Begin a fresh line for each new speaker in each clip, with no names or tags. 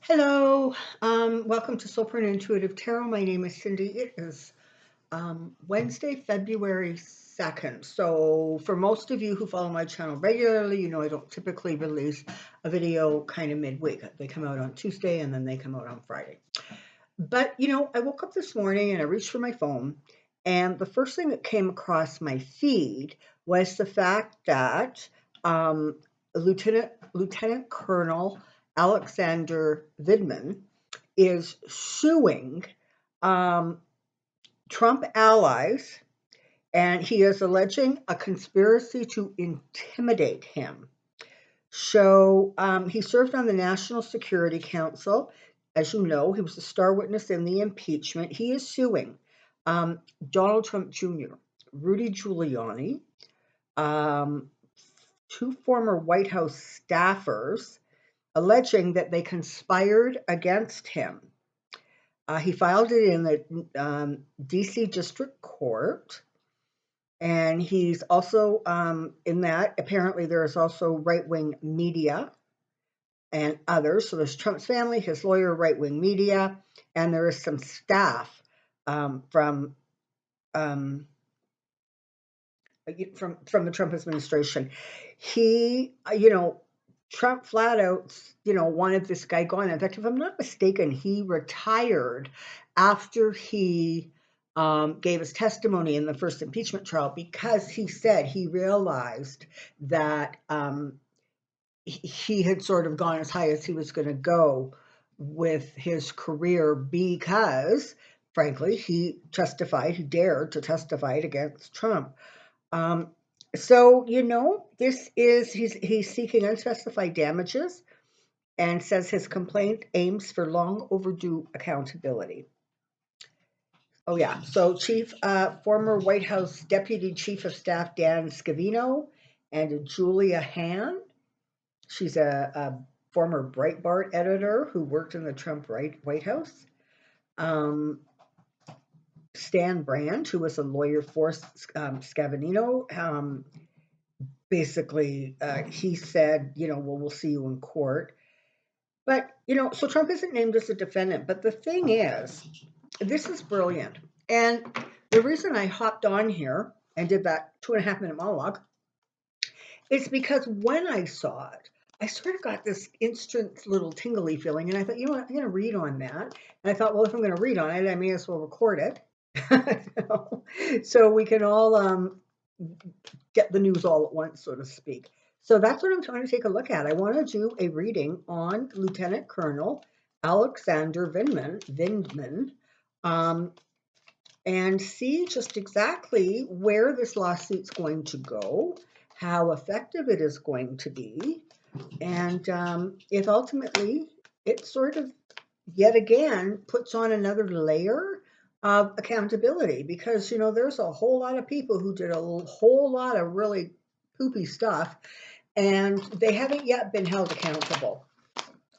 Hello, welcome to Soulprint Intuitive Tarot. My name is Cindy. It is Wednesday, February 2nd. So, for most of you who follow my channel regularly, you know I don't typically release a video kind of midweek. They come out on Tuesday and then they come out on Friday. But, I woke up this morning and I reached for my phone, and the first thing that came across my feed was the fact that um, Lieutenant Colonel Alexander Vidman is suing um, Trump allies, and he is alleging a conspiracy to intimidate him. So he served on the National Security Council. As you know, he was a star witness in the impeachment. He is suing um, Donald Trump Jr., Rudy Giuliani, um, two former White House staffers, alleging that they conspired against him. He filed it in the DC District Court. And he's also in that. Apparently, there is also right wing media and others. So there's Trump's family, his lawyer, right wing media, and there is some staff from um, from the Trump administration. He, Trump flat out, wanted this guy gone. In fact, if I'm not mistaken, he retired after he gave his testimony in the first impeachment trial because he said he realized that he had sort of gone as high as he was going to go with his career because, frankly, he dared to testify against Trump. Um, so this is he's seeking unspecified damages and says his complaint aims for long overdue accountability. Oh yeah, so former White House Deputy Chief of Staff Dan Scavino and Julia Hahn. She's a former Breitbart editor who worked in the Trump White House. Stan Brand, who was a lawyer for Scavino, basically he said, well, we'll see you in court. But, so Trump isn't named as a defendant. But the thing is, this is brilliant. And the reason I hopped on here and did that 2.5-minute monologue is because when I saw it, I sort of got this instant little tingly feeling. And I thought, what, I'm going to read on that. And I thought, well, if I'm going to read on it, I may as well record it. So we can all get the news all at once, so to speak. So that's what I'm trying to take a look at. I want to do a reading on Lieutenant Colonel Alexander Vindman, and see just exactly where this lawsuit's going to go, how effective it is going to be, and if ultimately it sort of yet again puts on another layer of accountability, because there's a whole lot of people who did a whole lot of really poopy stuff and they haven't yet been held accountable.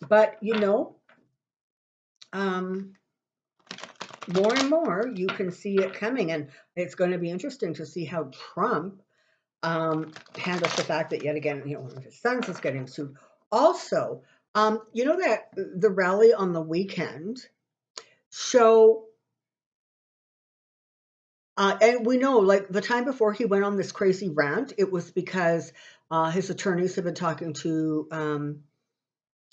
But more and more you can see it coming, and it's going to be interesting to see how Trump handles the fact that yet again one of his sons is getting sued. Also, that the rally on the weekend. So and we know, like, the time before he went on this crazy rant, it was because his attorneys have been talking to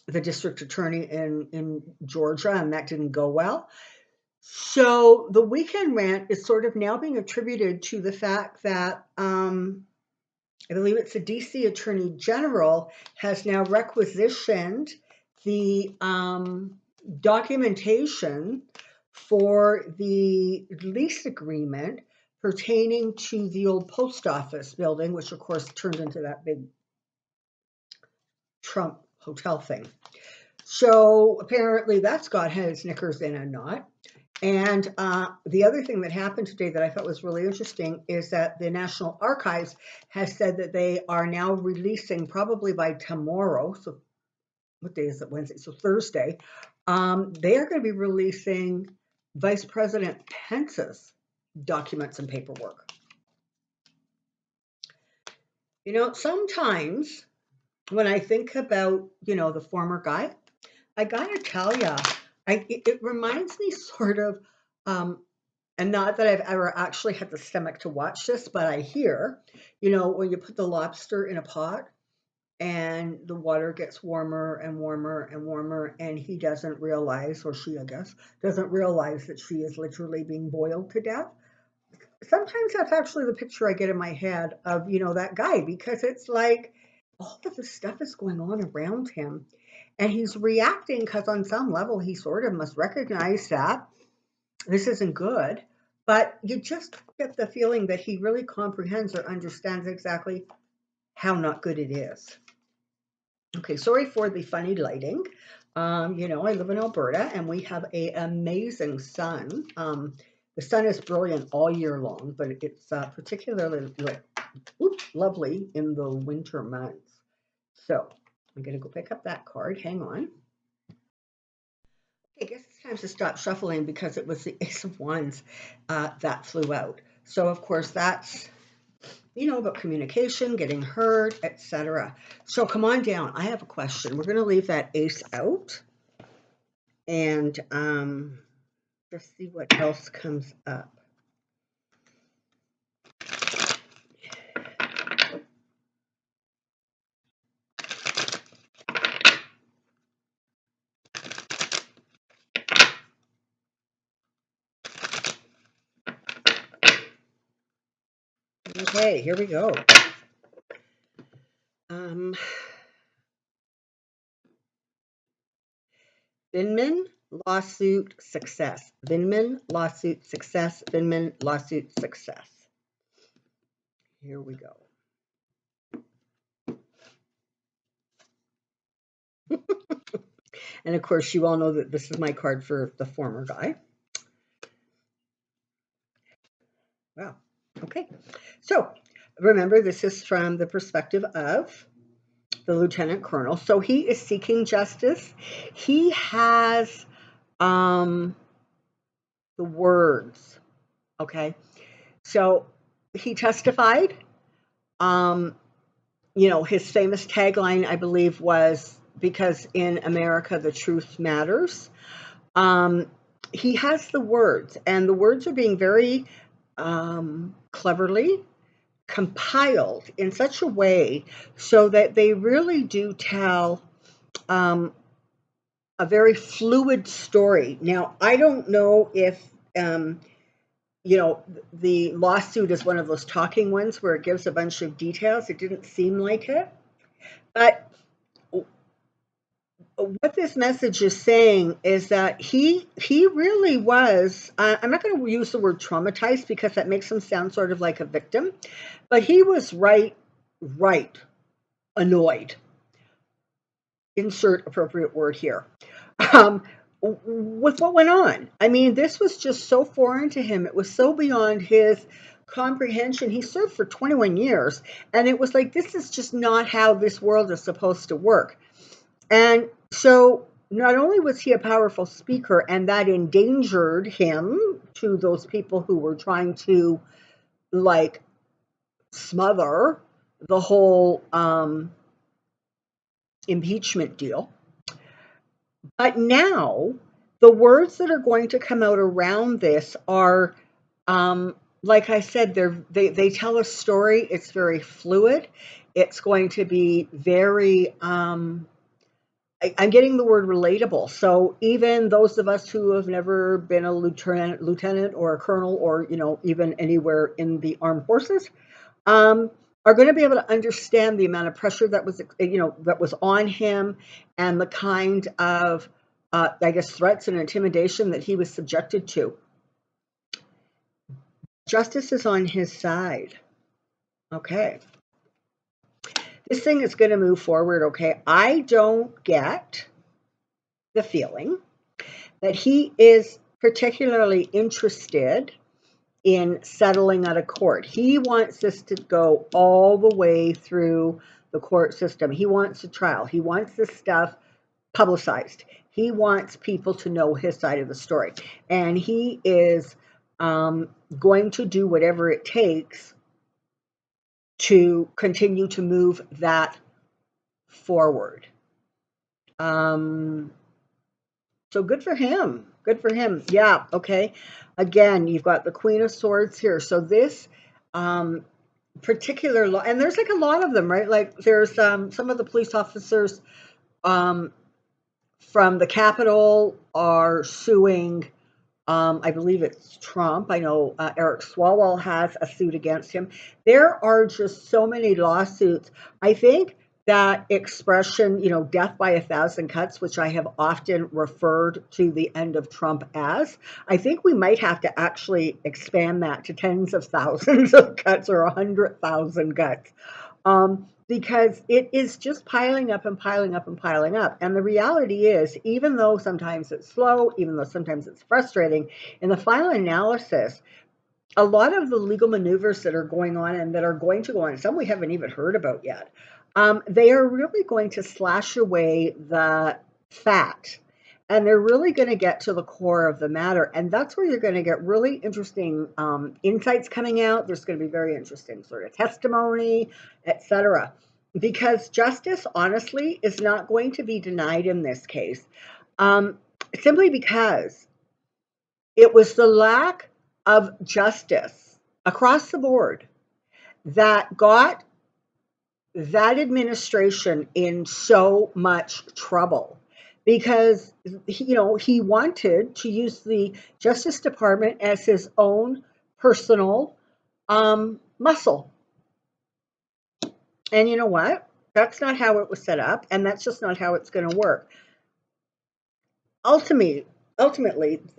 the district attorney in Georgia, and that didn't go well. So the weekend rant is sort of now being attributed to the fact that I believe it's the DC Attorney General has now requisitioned the documentation for the lease agreement pertaining to the old post office building, which of course turned into that big Trump hotel thing. So apparently that's got his knickers in a knot. And the other thing that happened today that I thought was really interesting is that the National Archives has said that they are now releasing, probably by tomorrow, so what day is it, Wednesday? So Thursday, they are going to be releasing Vice President Pence's documents and paperwork. Sometimes when I think about, the former guy, I gotta tell ya, it reminds me sort of, and not that I've ever actually had the stomach to watch this, but I hear, when you put the lobster in a pot and the water gets warmer and warmer and warmer, and he doesn't realize, or she, I guess, doesn't realize that she is literally being boiled to death. Sometimes that's actually the picture I get in my head of, that guy, because it's like all of this stuff is going on around him and he's reacting because on some level he sort of must recognize that this isn't good, but you just get the feeling that he really comprehends or understands exactly how not good it is. Okay, sorry for the funny lighting. I live in Alberta and we have an amazing sun. The sun is brilliant all year long, but it's particularly lovely in the winter months. So I'm going to go pick up that card. Hang on. I guess it's time to stop shuffling because it was the Ace of Wands that flew out. So, of course, that's about communication, getting heard, etc. So come on down. I have a question. We're going to leave that ace out and just see what else comes up. Okay, here we go. Vinman, lawsuit, success. Vinman, lawsuit, success. Vinman, lawsuit, success. Here we go. And of course, you all know that this is my card for the former guy. Wow. Okay. So remember, this is from the perspective of the lieutenant colonel. So he is seeking justice. He has the words. Okay. So he testified. His famous tagline, I believe, was because in America the truth matters. He has the words, and the words are being very cleverly compiled in such a way so that they really do tell a very fluid story. Now, I don't know if the lawsuit is one of those talking ones where it gives a bunch of details. It didn't seem like it, but what this message is saying is that he really was, I'm not going to use the word traumatized because that makes him sound sort of like a victim, but he was right annoyed. Insert appropriate word here. With what went on. I mean, this was just so foreign to him. It was so beyond his comprehension. He served for 21 years, and it was like, this is just not how this world is supposed to work. And so not only was he a powerful speaker, and that endangered him to those people who were trying to like smother the whole impeachment deal. But now the words that are going to come out around this are, like I said, they tell a story. It's very fluid. It's going to be very, I'm getting the word relatable. So even those of us who have never been a lieutenant or a colonel or, even anywhere in the armed forces, are going to be able to understand the amount of pressure that was on him and the kind of, I guess, threats and intimidation that he was subjected to. Justice is on his side. Okay. This thing is going to move forward. Okay. I don't get the feeling that he is particularly interested in settling out of court. He wants this to go all the way through the court system. He wants a trial. He wants this stuff publicized. He wants people to know his side of the story. And he is going to do whatever it takes to continue to move that forward. So good for him. Good for him. Yeah. Okay. Again, you've got the Queen of Swords here. So this um, particular law, and there's like a lot of them, right? Like there's some of the police officers um, from the Capitol are suing. I believe it's Trump. I know Eric Swalwell has a suit against him. There are just so many lawsuits. I think that expression, death by a thousand cuts, which I have often referred to the end of Trump as, I think we might have to actually expand that to tens of thousands of cuts or 100,000 cuts. Because it is just piling up and piling up and piling up. And the reality is, even though sometimes it's slow, even though sometimes it's frustrating, in the final analysis, a lot of the legal maneuvers that are going on and that are going to go on, some we haven't even heard about yet, they are really going to slash away the fat. And they're really going to get to the core of the matter. And that's where you're going to get really interesting insights coming out. There's going to be very interesting sort of testimony, etc. Because justice, honestly, is not going to be denied in this case, simply because it was the lack of justice across the board that got that administration in so much trouble, because he wanted to use the Justice Department as his own personal muscle. And you know what? That's not how it was set up, and that's just not how it's going to work. Ultimately, Lieutenant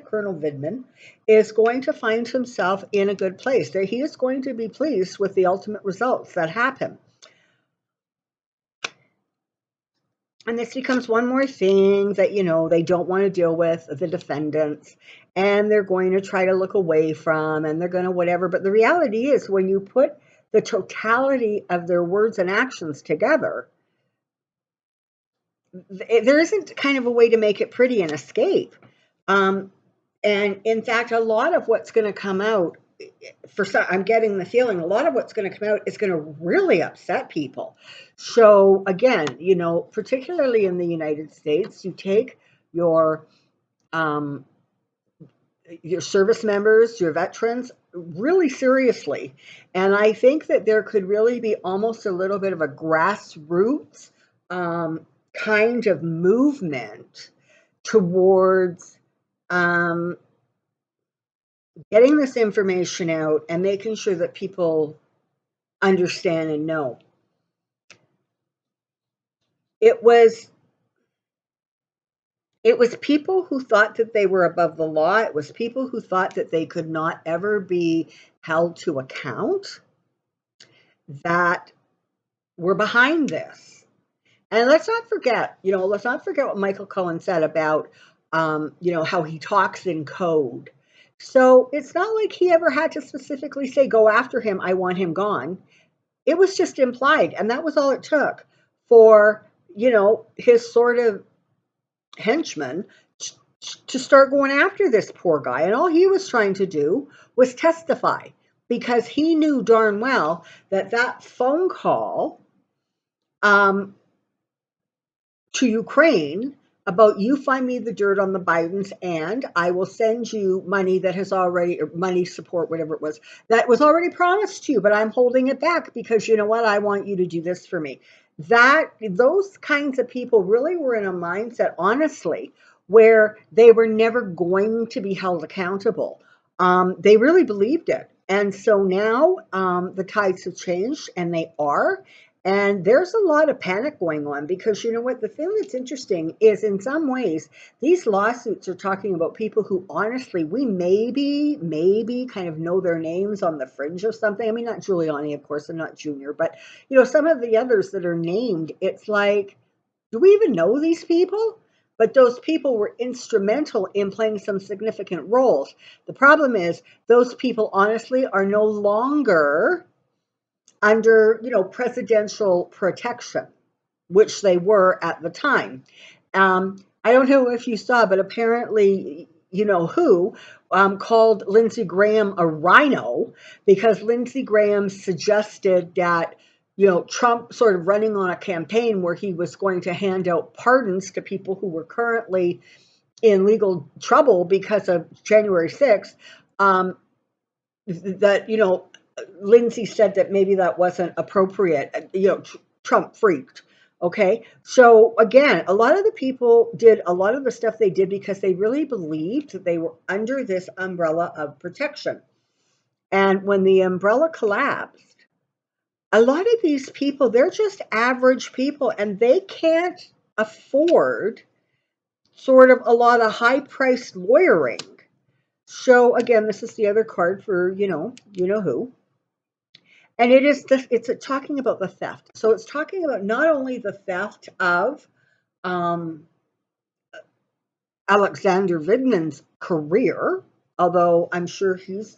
Colonel Vidman is going to find himself in a good place. He is going to be pleased with the ultimate results that happen. And this becomes one more thing that, they don't want to deal with, the defendants, and they're going to try to look away from, and they're going to whatever. But the reality is, when you put the totality of their words and actions together, there isn't kind of a way to make it pretty and escape. And in fact, a lot of what's going to come out, I'm getting the feeling a lot of what's going to come out is going to really upset people. So again, particularly in the United States, you take um, your service members, your veterans, really seriously. And I think that there could really be almost a little bit of a grassroots kind of movement towards getting this information out and making sure that people understand and know. It was people who thought that they were above the law. It was people who thought that they could not ever be held to account that were behind this. And let's not forget what Michael Cohen said about, how he talks in code. So it's not like he ever had to specifically say, go after him, I want him gone. It was just implied. And that was all it took for, his sort of henchmen to start going after this poor guy. And all he was trying to do was testify, because he knew darn well that phone call to Ukraine about, you find me the dirt on the Bidens and I will send you money that has already, or money support, whatever it was, that was already promised to you, but I'm holding it back because you know what? I want you to do this for me. Those kinds of people really were in a mindset, honestly, where they were never going to be held accountable. They really believed it. And so now the tides have changed, and they are. And there's a lot of panic going on, because you know what? The thing that's interesting is, in some ways, these lawsuits are talking about people who honestly, we maybe kind of know their names on the fringe of something. I mean, not Giuliani, of course, and not Junior, but some of the others that are named, it's like, do we even know these people? But those people were instrumental in playing some significant roles. The problem is, those people honestly are no longer under, presidential protection, which they were at the time. I don't know if you saw, but apparently, who called Lindsey Graham a rhino, because Lindsey Graham suggested that, Trump sort of running on a campaign where he was going to hand out pardons to people who were currently in legal trouble because of January 6th, that, Lindsay said that maybe that wasn't appropriate. Trump freaked. Okay. So again, a lot of the people did a lot of the stuff they did because they really believed that they were under this umbrella of protection. And when the umbrella collapsed, a lot of these people, they're just average people and they can't afford sort of a lot of high priced lawyering. So again, this is the other card for, who. And it's talking about the theft. So it's talking about not only the theft of um, Alexander Vidman's career, although I'm sure he's,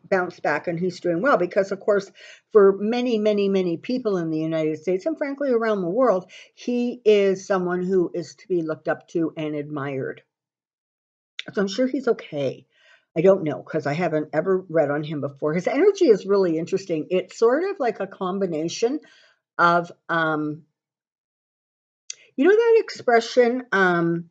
bounced back and he's doing well because, of course, for many, many, many people in the United States and frankly around the world, he is someone who is to be looked up to and admired. So I'm sure he's okay. I don't know because I haven't ever read on him before. His energy is really interesting. It's sort of like a combination of, that expression, a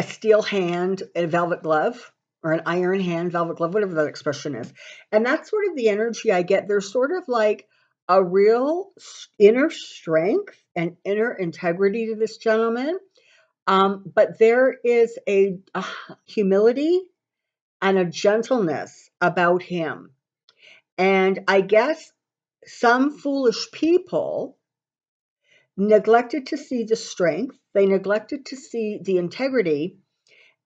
steel hand, a velvet glove, or an iron hand, velvet glove, whatever that expression is. And that's sort of the energy I get. There's sort of like a real inner strength and inner integrity to this gentleman. But there is a humility and a gentleness about him. And I guess some foolish people neglected to see the strength, they neglected to see the integrity,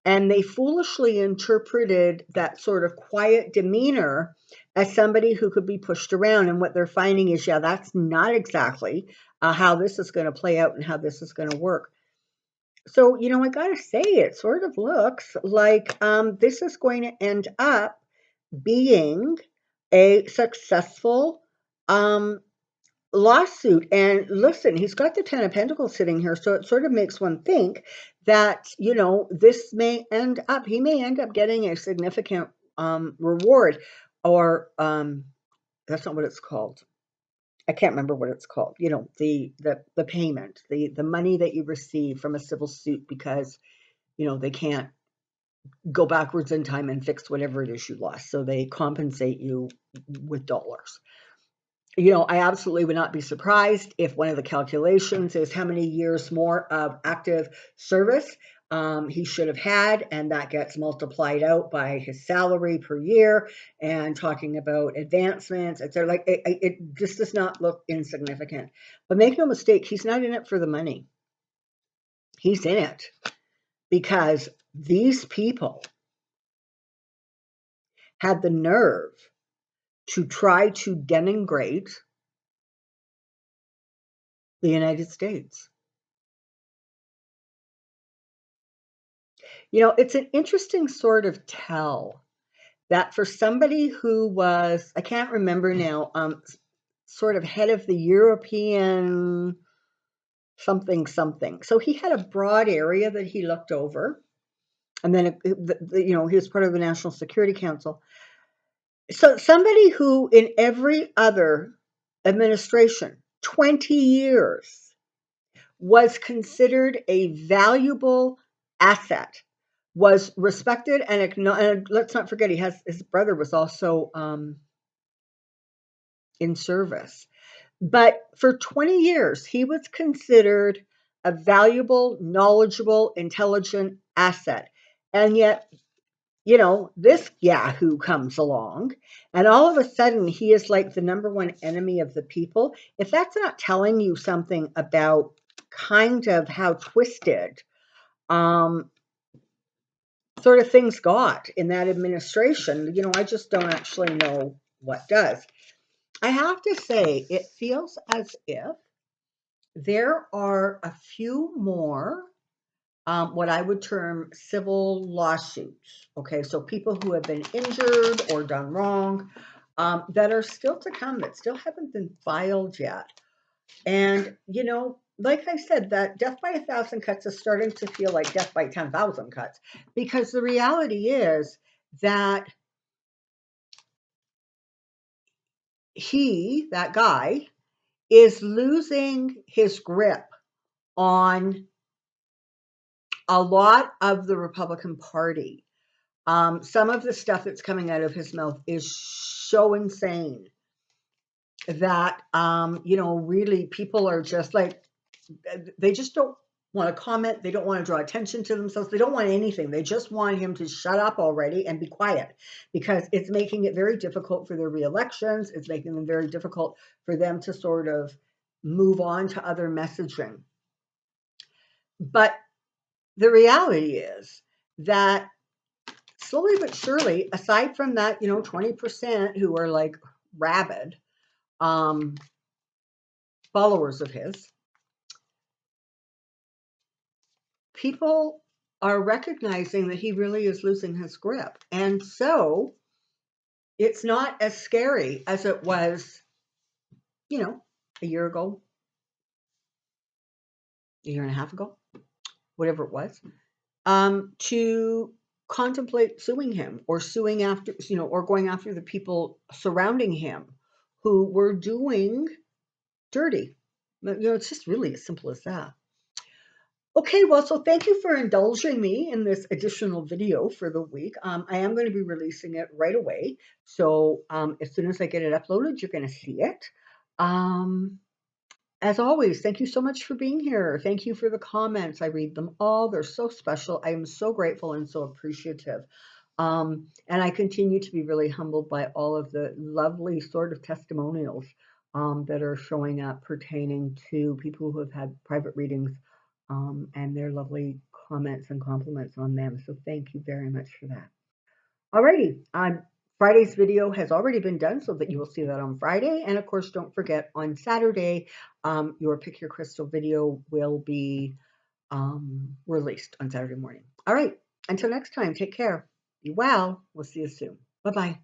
and they foolishly interpreted that sort of quiet demeanor as somebody who could be pushed around. And what they're finding is, yeah, that's not exactly how this is going to play out and how this is going to work. So, I got to say, it sort of looks like this is going to end up being a successful lawsuit. And listen, he's got the Ten of Pentacles sitting here, so it sort of makes one think that, this he may end up getting a significant reward, or that's not what it's called. I can't remember what it's called. The payment, the money that you receive from a civil suit because, they can't go backwards in time and fix whatever it is you lost. So they compensate you with dollars. I absolutely would not be surprised if one of the calculations is how many years more of active service he should have had, and that gets multiplied out by his salary per year, and talking about advancements. It's like it just does not look insignificant. But make no mistake, he's not in it for the money. He's in it because these people had the nerve to try to denigrate the United States. It's an interesting sort of tell that for somebody who was, I can't remember now, sort of head of the European something. So he had a broad area that he looked over. And then, he was part of the National Security Council. So somebody who in every other administration, 20 years, was considered a valuable asset, was respected and acknowledged. And let's not forget, his brother was also in service. But for 20 years, he was considered a valuable, knowledgeable, intelligent asset. And yet, this Yahoo comes along, and all of a sudden he is like the number one enemy of the people. If that's not telling you something about kind of how twisted sort of things got in that administration, I just don't actually know what does. I have to say, it feels as if there are a few more what I would term civil lawsuits. Okay, so people who have been injured or done wrong that are still to come, that still haven't been filed yet. And, like I said, that death by 1,000 cuts is starting to feel like death by 10,000 cuts, because the reality is that that guy, is losing his grip on a lot of the Republican Party. Some of the stuff that's coming out of his mouth is so insane that, really people are just like, they just don't want to comment. They don't want to draw attention to themselves. They don't want anything. They just want him to shut up already and be quiet, because it's making it very difficult for their re-elections. It's making them very difficult for them to sort of move on to other messaging. But the reality is that slowly but surely, aside from that, 20% who are like rabid followers of his, people are recognizing that he really is losing his grip. And so it's not as scary as it was, a year ago, a year and a half ago, whatever it was, to contemplate suing him, or suing after, or going after the people surrounding him who were doing dirty. It's just really as simple as that. Okay, well, so thank you for indulging me in this additional video for the week. I am going to be releasing it right away. So as soon as I get it uploaded, you're going to see it. As always, thank you so much for being here. Thank you for the comments. I read them all. They're so special. I am so grateful and so appreciative. And I continue to be really humbled by all of the lovely sort of testimonials that are showing up pertaining to people who have had private readings, and their lovely comments and compliments on them. So thank you very much for that. Alrighty, Friday's video has already been done, so that you will see that on Friday. And of course, don't forget, on Saturday, your Pick Your Crystal video will be released on Saturday morning. All right, until next time, take care. Be well. We'll see you soon. Bye-bye.